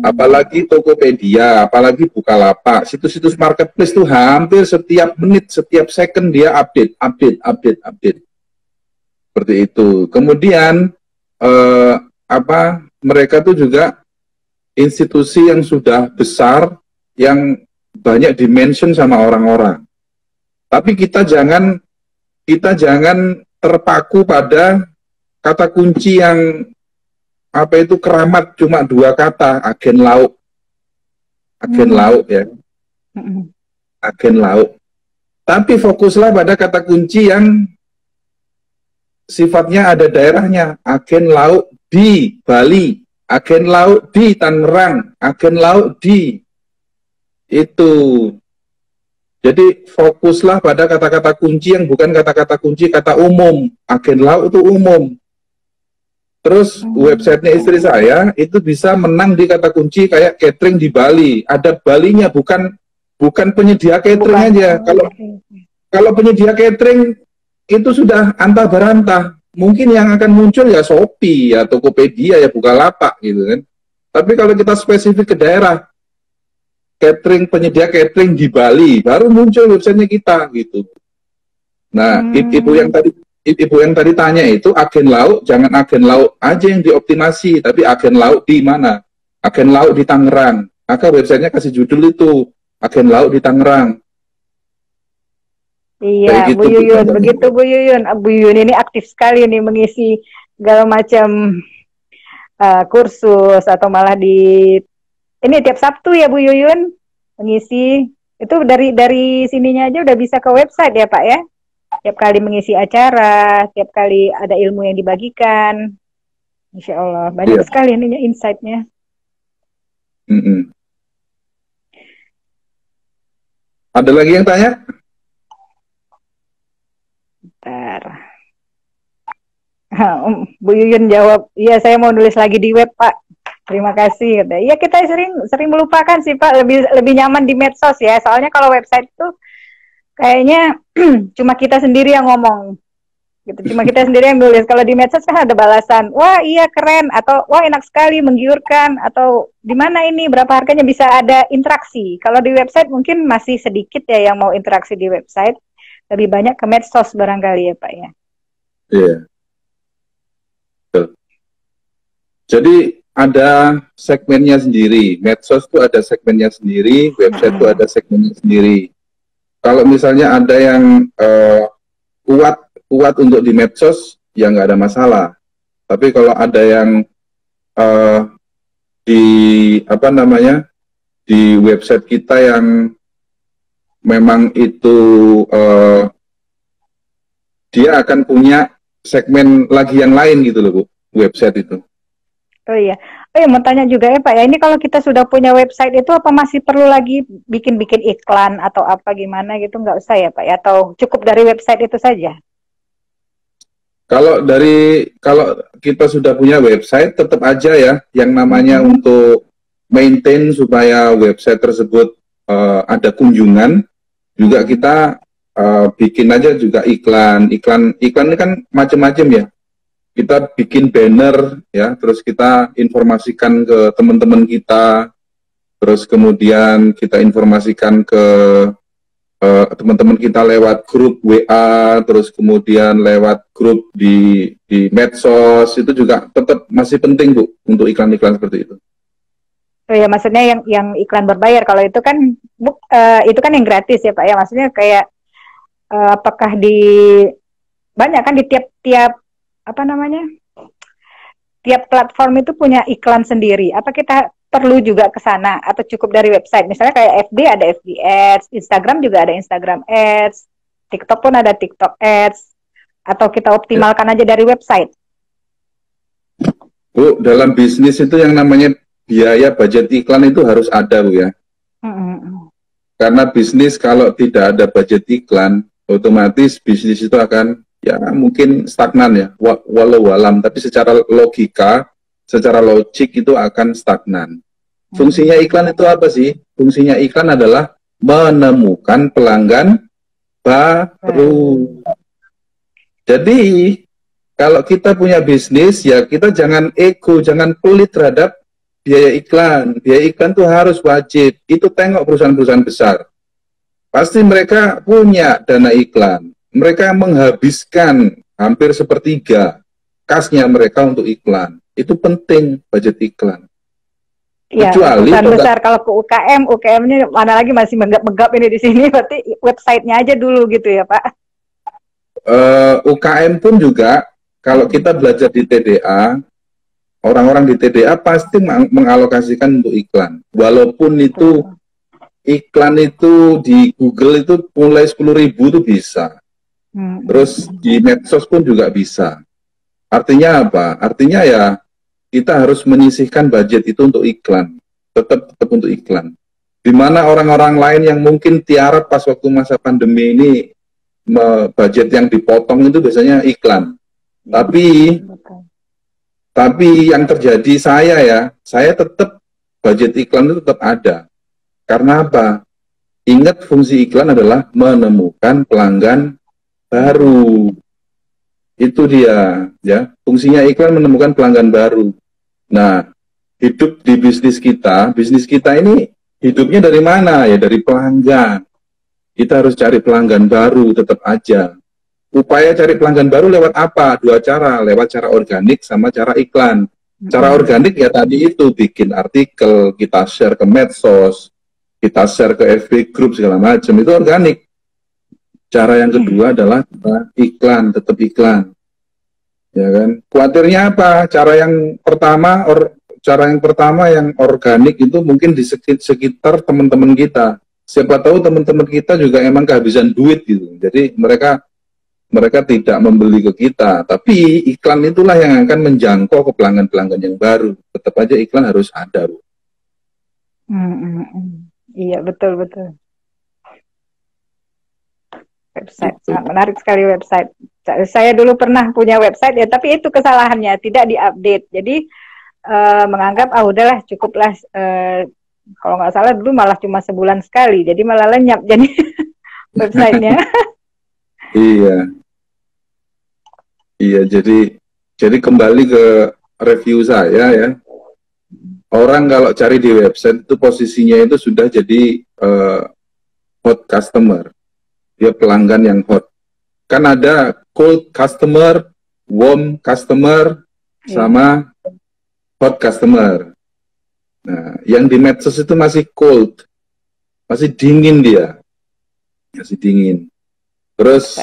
Apalagi Tokopedia, apalagi Bukalapak, situs-situs marketplace itu hampir setiap menit, setiap second dia update. Seperti itu. Kemudian mereka tuh juga institusi yang sudah besar, yang banyak dimention sama orang-orang. Tapi kita jangan terpaku pada kata kunci yang keramat cuma 2 kata, agen lauk ya, agen lauk. Tapi fokuslah pada kata kunci yang sifatnya ada daerahnya, agen lauk di Bali, agen lauk di Tangerang, agen lauk di itu. Jadi fokuslah pada kata-kata kunci yang bukan kata-kata kunci kata umum. Agen lauk itu umum. Terus websitenya istri saya itu bisa menang di kata kunci kayak catering di Bali. Ada Balinya, bukan penyedia catering aja. Kalau penyedia catering itu sudah antah berantah. Mungkin yang akan muncul ya Shopee, ya Tokopedia, ya Bukalapak gitu kan. Tapi kalau kita spesifik ke daerah, penyedia catering di Bali, baru muncul websitenya kita gitu. Nah, ibu yang tadi tanya itu agen lauk, jangan agen lauk aja yang dioptimasi, tapi agen lauk di mana? Agen lauk di Tangerang. Maka websitenya kasih judul itu, agen lauk di Tangerang. Iya, gitu, Bu Yuyun, begitu Bu Yuyun. Bu Yuyun ini aktif sekali nih mengisi segala macam kursus atau malah ini tiap Sabtu ya Bu Yuyun mengisi. Itu dari sininya aja udah bisa ke website ya Pak ya. Tiap kali mengisi acara, tiap kali ada ilmu yang dibagikan. Insya Allah banyak sekali ininya insight-nya. Ada lagi yang tanya? Bentar. Bu Yuyun jawab, iya saya mau nulis lagi di web Pak. Terima kasih. Iya kita sering melupakan sih Pak, lebih nyaman di medsos ya. Soalnya kalau website itu kayaknya cuma kita sendiri yang ngomong. Gitu. Cuma kita sendiri yang nulis. Kalau di medsos kan ada balasan, wah iya keren, atau wah enak sekali, menggiurkan, atau di mana ini, berapa harganya, bisa ada interaksi. Kalau di website mungkin masih sedikit ya yang mau interaksi di website. Lebih banyak ke medsos barangkali ya Pak ya. Iya. Jadi ada segmennya sendiri. Medsos tuh ada segmennya sendiri, website tuh ada segmennya sendiri. Kalau misalnya ada yang kuat untuk di medsos, ya nggak ada masalah. Tapi kalau ada yang di apa namanya di website kita yang memang itu dia akan punya segmen lagi yang lain gitu loh Bu, website itu. Oh iya. Oh iya, mau tanya juga ya Pak ya, ini kalau kita sudah punya website itu apa masih perlu lagi bikin-bikin iklan atau apa gimana gitu, nggak usah ya Pak ya? Atau cukup dari website itu saja? Kalau kita sudah punya website, tetap aja ya yang namanya untuk maintain supaya website tersebut ada kunjungan, juga kita bikin aja juga iklan ini kan macam-macam ya. Kita bikin banner ya, terus kita informasikan ke teman-teman kita, terus kemudian kita informasikan ke teman-teman kita lewat grup WA, terus kemudian lewat grup di medsos, itu juga tetap masih penting Bu untuk iklan-iklan seperti itu. Oh ya, maksudnya yang iklan berbayar, kalau itu kan itu kan yang gratis ya Pak ya, maksudnya kayak apakah di banyak kan di tiap apa namanya, tiap platform itu punya iklan sendiri. Apa kita perlu juga ke sana atau cukup dari website? Misalnya kayak FB ada FB Ads, Instagram juga ada Instagram Ads, TikTok pun ada TikTok Ads, atau kita optimalkan aja dari website? Bu, dalam bisnis itu yang namanya biaya budget iklan itu harus ada Bu ya. Karena bisnis kalau tidak ada budget iklan, otomatis bisnis itu akan ya mungkin stagnan ya, walau alam, tapi secara logika, secara logik itu akan stagnan. Fungsinya iklan itu apa sih? Fungsinya iklan adalah menemukan pelanggan baru. Jadi, kalau kita punya bisnis, ya kita jangan ego, jangan pelit terhadap biaya iklan. Biaya iklan itu harus wajib. Itu tengok perusahaan-perusahaan besar. Pasti mereka punya dana iklan. Mereka menghabiskan hampir sepertiga kasnya mereka untuk iklan. Itu penting budget iklan. Ya, kecuali besar kalau ke UKM-nya mana lagi masih menggap-menggap ini di sini, berarti websitenya aja dulu gitu ya Pak. UKM pun juga kalau kita belajar di TDA, orang-orang di TDA pasti mengalokasikan untuk iklan. Walaupun itu iklan itu di Google itu mulai 10.000 itu bisa. Terus di medsos pun juga bisa. Artinya apa? Artinya ya kita harus menyisihkan budget itu untuk iklan. Tetap untuk iklan. Di mana orang-orang lain yang mungkin tiarap pas waktu masa pandemi ini, budget yang dipotong itu biasanya iklan. Tapi yang terjadi saya tetap budget iklan itu tetap ada. Karena apa? Ingat fungsi iklan adalah menemukan pelanggan baru. Itu dia, ya. Fungsinya iklan menemukan pelanggan baru. Nah, hidup di bisnis kita ini hidupnya dari mana? Ya dari pelanggan. Kita harus cari pelanggan baru tetap aja. Upaya cari pelanggan baru lewat apa? Dua cara, lewat cara organik sama cara iklan. Cara organik ya tadi itu, bikin artikel, kita share ke medsos, kita share ke FB Group segala macam, itu organik. Cara yang kedua adalah iklan, tetap iklan. Ya kan? Khawatirnya apa? Cara yang pertama yang organik itu mungkin di sekitar teman-teman kita. Siapa tahu teman-teman kita juga emang kehabisan duit gitu. Jadi mereka tidak membeli ke kita, tapi iklan itulah yang akan menjangkau ke pelanggan-pelanggan yang baru. Tetap aja iklan harus ada, Bu. Iya, betul. Website, sangat menarik sekali website. Saya dulu pernah punya website ya, tapi itu kesalahannya tidak diupdate. Jadi menganggap udahlah cukuplah. Kalau nggak salah dulu malah cuma sebulan sekali, jadi malah lenyap jadi websitenya. Iya, jadi kembali ke review saya ya. Orang kalau cari di website itu posisinya itu sudah jadi hot customer. Dia pelanggan yang hot. Kan ada cold customer, warm customer, sama hot customer. Nah, yang di medsos itu masih cold, masih dingin dia, masih dingin. Terus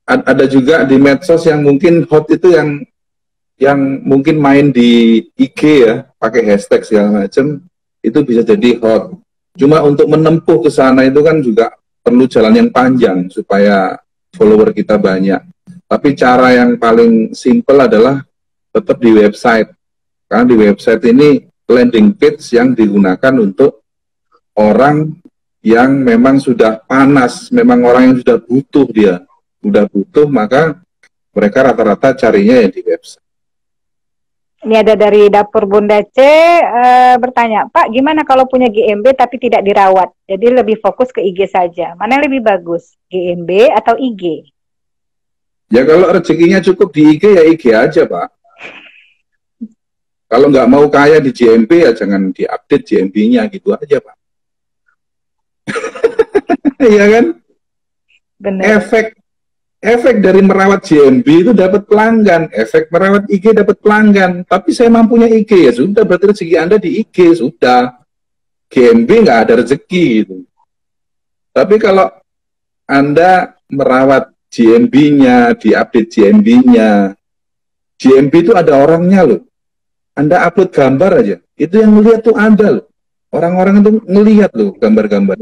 ada juga di medsos yang mungkin hot itu yang mungkin main di IG ya, pakai hashtag segala macam, itu bisa jadi hot. Cuma untuk menempuh ke sana itu kan juga perlu jalan yang panjang supaya follower kita banyak. Tapi cara yang paling simple adalah tetap di website. Karena di website ini landing page yang digunakan untuk orang yang memang sudah panas, memang orang yang sudah butuh dia. Sudah butuh, maka mereka rata-rata carinya ya di website. Ini ada dari Dapur Bunda C bertanya, Pak, gimana kalau punya GMB tapi tidak dirawat? Jadi lebih fokus ke IG saja. Mana yang lebih bagus, GMB atau IG? Ya kalau rezekinya cukup di IG ya IG aja, Pak. Kalau nggak mau kaya di GMB ya jangan diupdate GMB-nya gitu aja, Pak. Iya kan? Benar. Efek dari merawat GMB itu dapat pelanggan, efek merawat IG dapat pelanggan. Tapi saya mampunya IG ya sudah, berarti rezeki Anda di IG sudah. GMB nggak ada rezeki gitu. Tapi kalau Anda merawat GMB-nya, diupdate GMB-nya, GMB itu ada orangnya loh. Anda upload gambar aja, itu yang melihat tuh Anda loh. Orang-orang itu ngelihat loh gambar-gambar.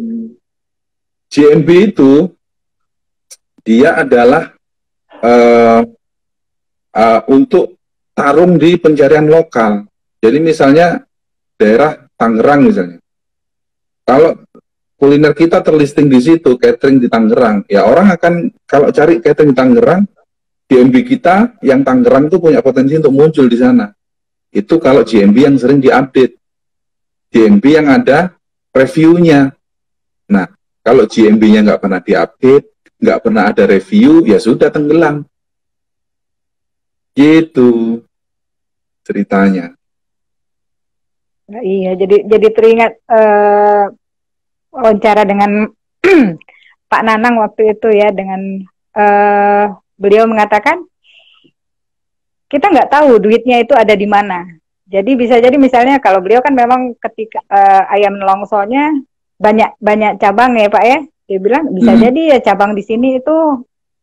GMB itu dia adalah untuk tarung di pencarian lokal. Jadi misalnya daerah Tangerang misalnya. Kalau kuliner kita terlisting di situ, catering di Tangerang, ya orang akan kalau cari catering di Tangerang, GMB kita yang Tangerang itu punya potensi untuk muncul di sana. Itu kalau GMB yang sering diupdate. GMB yang ada reviewnya. Nah, kalau GMB-nya nggak pernah diupdate, nggak pernah ada review, ya sudah tenggelam. Gitu ceritanya. Nah, iya, jadi teringat wawancara dengan Pak Nanang waktu itu ya, dengan beliau mengatakan kita nggak tahu duitnya itu ada di mana. Jadi bisa jadi misalnya kalau beliau kan memang ketika ayam nelongsonya banyak cabang ya Pak ya. Dia bilang bisa jadi ya cabang di sini itu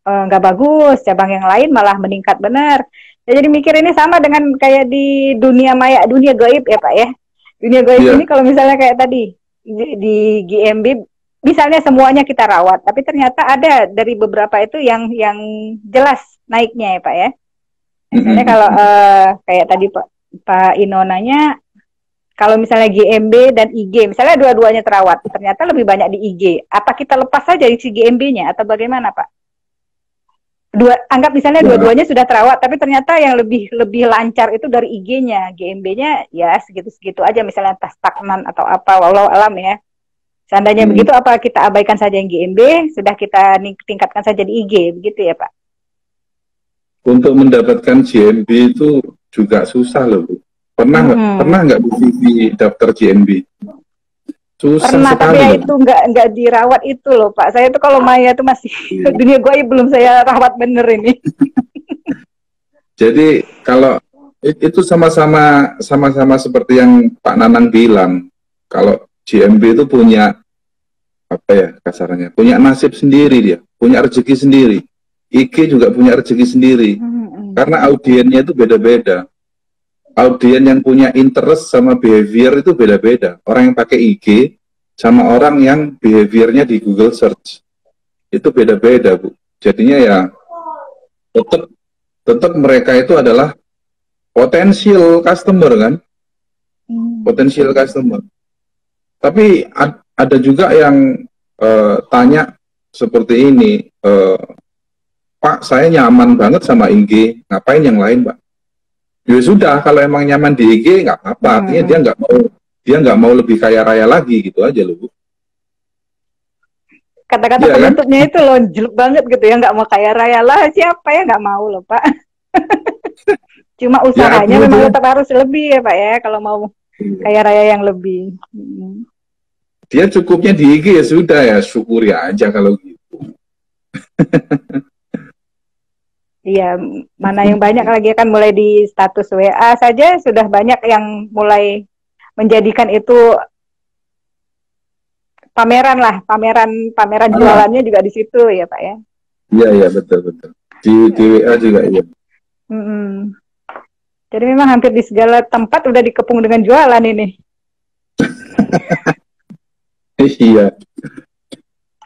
nggak bagus, cabang yang lain malah meningkat benar. Ya, jadi mikir ini sama dengan kayak di dunia maya, dunia gaib ya Pak ya. Dunia gaib ini kalau misalnya kayak tadi di GMB, misalnya semuanya kita rawat, tapi ternyata ada dari beberapa itu yang jelas naiknya ya Pak ya. Misalnya kalau kayak tadi Pak Ino nanya, kalau misalnya GMB dan IG, misalnya dua-duanya terawat, ternyata lebih banyak di IG. Apa kita lepas saja isi GMB-nya atau bagaimana Pak? Anggap misalnya dua-duanya sudah terawat, tapi ternyata yang lebih lancar itu dari IG-nya, GMB-nya ya segitu-segitu aja, misalnya stagnan atau apa, walau alam ya. Seandainya begitu, apa kita abaikan saja yang GMB, sudah kita tingkatkan saja di IG, begitu ya Pak? Untuk mendapatkan GMB itu juga susah loh, Bu. Pernah nggak Bu Vivi daftar GMB? Susah pernah, sekali. Tapi ya itu nggak dirawat itu loh Pak. Saya tuh kalau Maya tuh masih dunia gue belum saya rawat bener ini. Jadi kalau itu sama-sama seperti yang Pak Nanang bilang, kalau GMB itu punya apa ya kasarnya, punya nasib sendiri dia, punya rezeki sendiri. IG juga punya rezeki sendiri, karena audiennya itu beda-beda. Audien yang punya interest sama behavior itu beda-beda. Orang yang pakai IG sama orang yang behaviornya di Google Search itu beda-beda, Bu. Jadinya ya tetap mereka itu adalah potensial customer kan, potensial customer. Tapi ada juga yang tanya seperti ini, Pak, saya nyaman banget sama IG, ngapain yang lain, Pak? Ya sudah, kalau emang nyaman di IG nggak apa-apa, artinya dia nggak mau lebih kaya raya lagi gitu aja loh, Bu. Kata-kata ya, penutupnya kan? Itu loh jelek banget gitu ya, nggak mau kaya raya lah, siapa ya nggak mau loh Pak. Cuma usahanya ya, memang tetap harus lebih ya Pak ya, kalau mau kaya raya yang lebih. Dia cukupnya di IG ya sudah ya, syukuri aja kalau gitu. Iya, mana yang banyak lagi kan, mulai di status WA saja sudah banyak yang mulai menjadikan itu pameran lah, pameran Ah, jualannya juga di situ ya Pak ya. iya iya betul betul. Di WA juga iya. Mm-mm. Jadi memang hampir di segala tempat udah dikepung dengan jualan ini. Iya.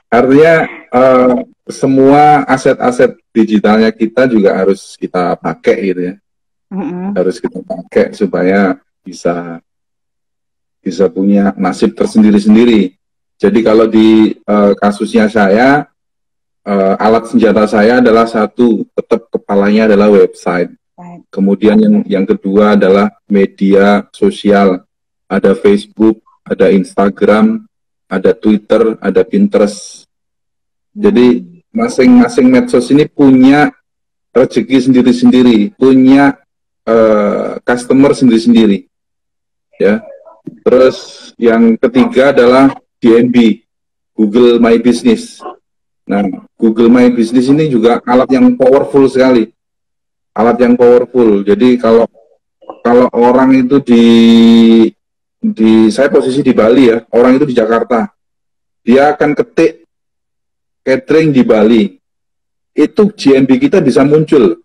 Artinya semua aset-aset digitalnya kita juga harus kita pakai gitu ya. Mm-mm. Harus kita pakai supaya bisa bisa punya nasib tersendiri-sendiri. Jadi kalau di kasusnya saya, alat senjata saya adalah satu, tetap kepalanya adalah website. Right. Kemudian yang kedua adalah media sosial. Ada Facebook, ada Instagram, ada Twitter, ada Pinterest. Jadi masing-masing medsos ini punya rezeki sendiri-sendiri, punya customer sendiri-sendiri. Ya. Terus yang ketiga adalah DMB, Google My Business. Nah, Google My Business ini juga alat yang powerful sekali. Alat yang powerful. Jadi kalau kalau orang itu di saya posisi di Bali ya, orang itu di Jakarta. Dia akan ketik catering di Bali. Itu GMB kita bisa muncul.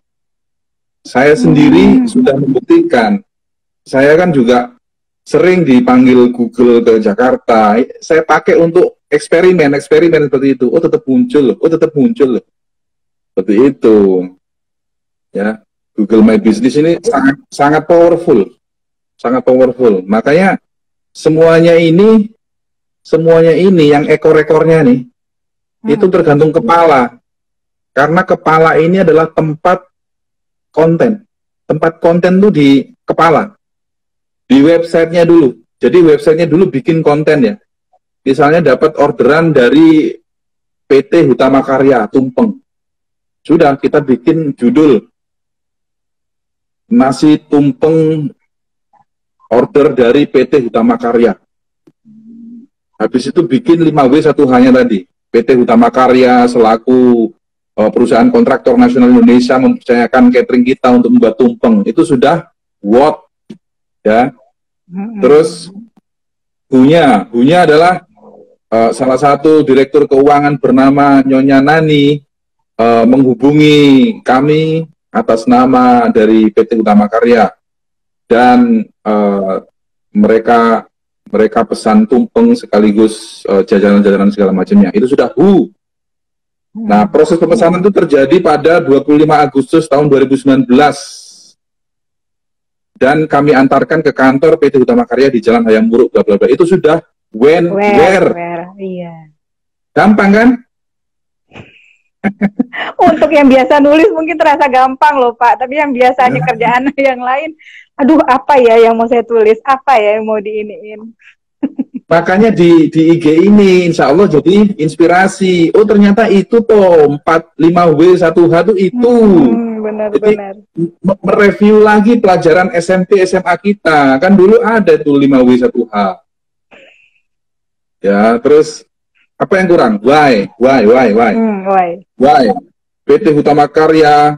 Saya sendiri sudah membuktikan. Saya kan juga sering dipanggil Google ke Jakarta. Saya pakai untuk eksperimen seperti itu. Oh tetap muncul, oh tetap muncul. Seperti itu. Ya, Google My Business ini sangat sangat powerful, sangat powerful. Makanya semuanya ini yang ekor-ekornya nih, itu tergantung kepala. Karena kepala ini adalah tempat konten. Tempat konten tuh di kepala. Di websitenya dulu. Jadi websitenya dulu bikin konten ya. Misalnya dapat orderan dari PT Hutama Karya, Tumpeng. Sudah, kita bikin judul. Nasi tumpeng order dari PT Hutama Karya. Habis itu bikin 5W1H-nya tadi. PT Hutama Karya selaku perusahaan kontraktor nasional Indonesia mempercayakan catering kita untuk membuat tumpeng. Itu sudah what ya. Terus Hunya adalah salah satu direktur keuangan bernama Nyonya Nani menghubungi kami atas nama dari PT Hutama Karya dan mereka pesan tumpeng sekaligus jajanan-jajanan segala macamnya. Itu sudah Nah, proses pemesanan itu terjadi pada 25 Agustus tahun 2019. Dan kami antarkan ke kantor PT Hutama Karya di Jalan Hayam Wuruk, bla bla bla. Itu sudah where. Iya. Gampang kan? Untuk yang biasa nulis mungkin terasa gampang loh Pak, tapi yang biasanya kerjaan yang lain, aduh apa ya yang mau saya tulis, apa ya yang mau diiniin. Makanya di IG ini insya Allah jadi inspirasi. Oh ternyata itu toh 5W1H itu. Benar-benar. Mereview lagi pelajaran SMP SMA kita. Kan dulu ada tuh 5W1H. Ya, terus apa yang kurang? Why? Why? PT Hutama Karya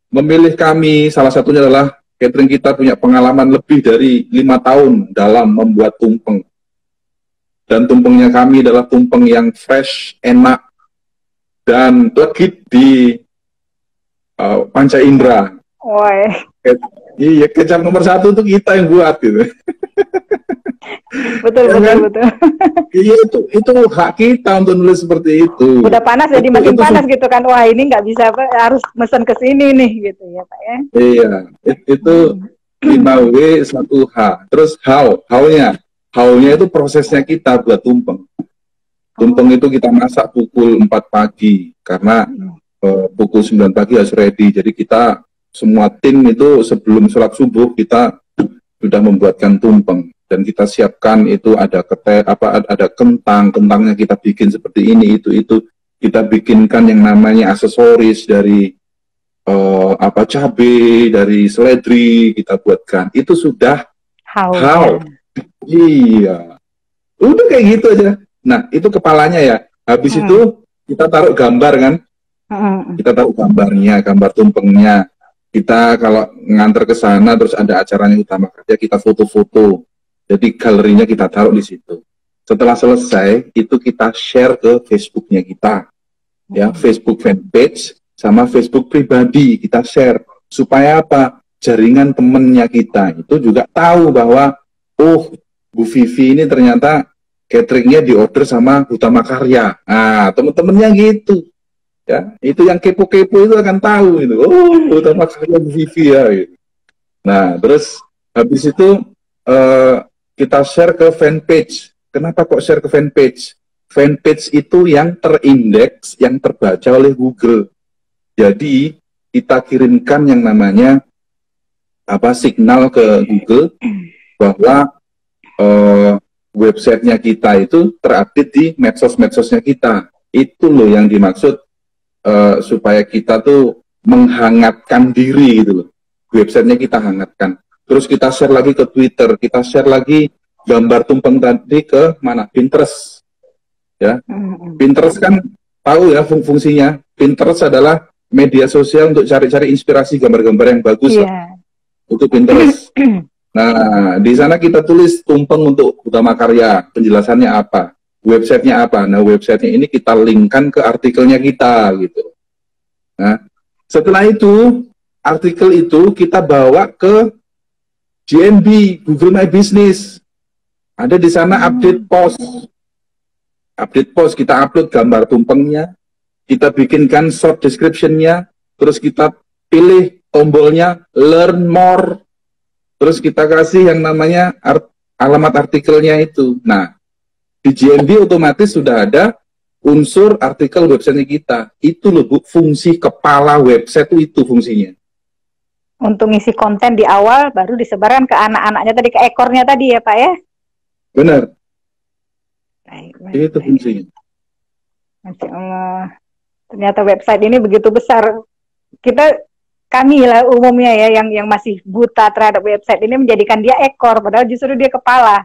memilih kami, salah satunya adalah catering kita punya pengalaman lebih dari 5 tahun dalam membuat tumpeng. Dan tumpengnya kami adalah tumpeng yang fresh, enak, dan legit di Panca Indra. Iya, kecap nomor 1 itu kita yang buat gitu. Betul. Iya itu hak kita untuk nulis seperti itu. Udah panas jadi makin panas gitu kan. Wah ini nggak bisa harus mesen ke sini nih gitu ya Pak ya. Iya itu 5W1H. Terus how-nya itu prosesnya kita buat tumpeng. Tumpeng itu kita masak pukul 4 pagi karena pukul 9 pagi harus ready. Jadi kita semua tim itu sebelum sholat subuh kita sudah membuatkan tumpeng. Dan kita siapkan itu ada ada kentangnya kita bikin seperti ini itu kita bikinkan yang namanya aksesoris dari cabai, dari seledri kita buatkan. Itu sudah how. Iya. Udah kayak gitu aja. Nah, itu kepalanya ya. Habis itu kita taruh gambar kan. Kita tahu gambarnya, gambar tumpengnya. Kita kalau nganter ke sana terus ada acaranya utama kerja, kita foto-foto. Jadi galerinya kita taruh di situ. Setelah selesai, itu kita share ke Facebooknya kita. Ya, Facebook fanpage sama Facebook pribadi kita share. Supaya apa? Jaringan temennya kita itu juga tahu bahwa, oh, Bu Vivi ini ternyata cateringnya diorder sama Utama Karya. Nah, temen-temennya gitu. Ya, itu yang kepo-kepo itu akan tahu gitu. Oh, Utama Karya Bu Vivi ya gitu. Nah, terus habis itu kita share ke fanpage. Kenapa kok share ke fanpage? Fanpage itu yang terindeks, yang terbaca oleh Google. Jadi kita kirimkan yang namanya signal ke Google bahwa websitenya kita itu terupdate di medsos-medsosnya kita. Itu loh yang dimaksud supaya kita tuh menghangatkan diri gitu loh. Websitenya kita hangatkan. Terus kita share lagi ke Twitter, kita share lagi gambar tumpeng tadi ke mana? Pinterest. Ya. Pinterest kan tahu ya fungsinya. Pinterest adalah media sosial untuk cari-cari inspirasi gambar-gambar yang bagus lah. Untuk Pinterest. Nah, di sana kita tulis tumpeng untuk Utama Karya, penjelasannya apa, websitenya apa. Nah, websitenya ini kita linkkan ke artikelnya kita gitu. Nah, setelah itu artikel itu kita bawa ke GMB, Google My Business. Ada di sana update post. Update post, kita upload gambar tumpengnya, kita bikinkan short description-nya, terus kita pilih tombolnya learn more, terus kita kasih yang namanya alamat artikelnya itu. Nah, di GMB otomatis sudah ada unsur artikel website kita. Itu loh Bu, fungsi kepala website itu fungsinya. Untuk ngisi konten di awal, baru disebarkan ke anak-anaknya tadi, ke ekornya tadi ya Pak ya? Benar. Baik, itu fungsinya. Masya Allah. Ternyata website ini begitu besar. Kami lah umumnya ya, yang masih buta terhadap website ini menjadikan dia ekor, padahal justru dia kepala.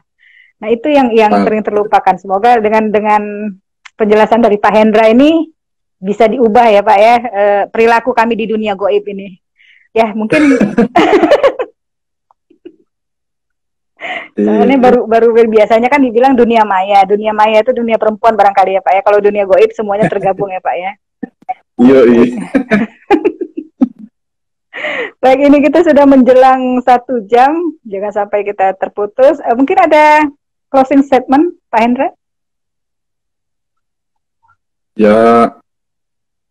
Nah itu yang sering terlupakan. Semoga dengan penjelasan dari Pak Hendra ini bisa diubah ya Pak ya, perilaku kami di dunia goib ini. Ya mungkin soalnya baru biasanya kan dibilang dunia maya itu dunia perempuan barangkali ya Pak ya. Kalau dunia goib semuanya tergabung ya Pak ya. Iya. Baik, ini kita sudah menjelang 1 jam, jangan sampai kita terputus. Mungkin ada closing statement Pak Hendra? Ya,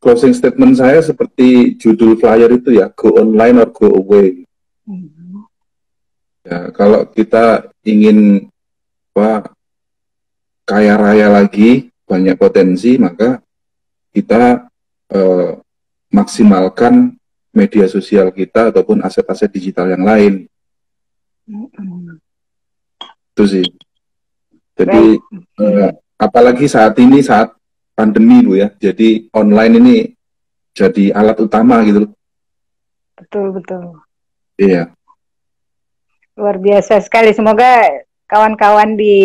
closing statement saya seperti judul flyer itu ya, go online or go away. Ya, kalau kita ingin kaya raya lagi, banyak potensi, maka kita maksimalkan media sosial kita ataupun aset-aset digital yang lain. Itu sih. Jadi apalagi saat ini, saat pandemi Bu ya, jadi online ini jadi alat utama gitu. Betul. Iya. Luar biasa sekali. Semoga kawan-kawan di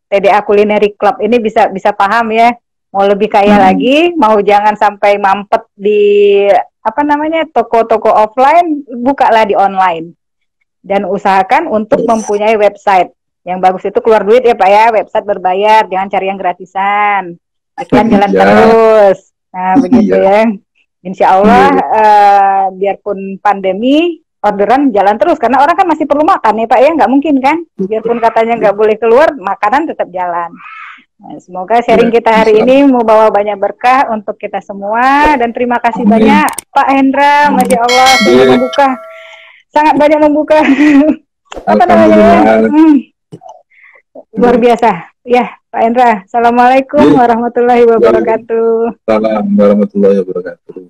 TDA Culinary Club ini bisa paham ya. Mau lebih kaya lagi, mau jangan sampai mampet di toko-toko offline, bukalah di online. Dan usahakan untuk mempunyai website. Yang bagus itu keluar duit ya Pak ya, website berbayar, jangan cari yang gratisan. Iklan jalan terus. Nah, begitu ya. Insya Allah, biarpun pandemi, orderan jalan terus. Karena orang kan masih perlu makan ya Pak ya, nggak mungkin kan? Biarpun katanya nggak boleh keluar, makanan tetap jalan. Nah, semoga sharing kita hari ini membawa banyak berkah untuk kita semua. Dan terima kasih banyak Pak Hendra, Masya Allah, sudah membuka, sangat banyak membuka. Luar biasa. Ya, Pak Hendra. Assalamualaikum warahmatullahi wabarakatuh. Assalamualaikum warahmatullahi wabarakatuh.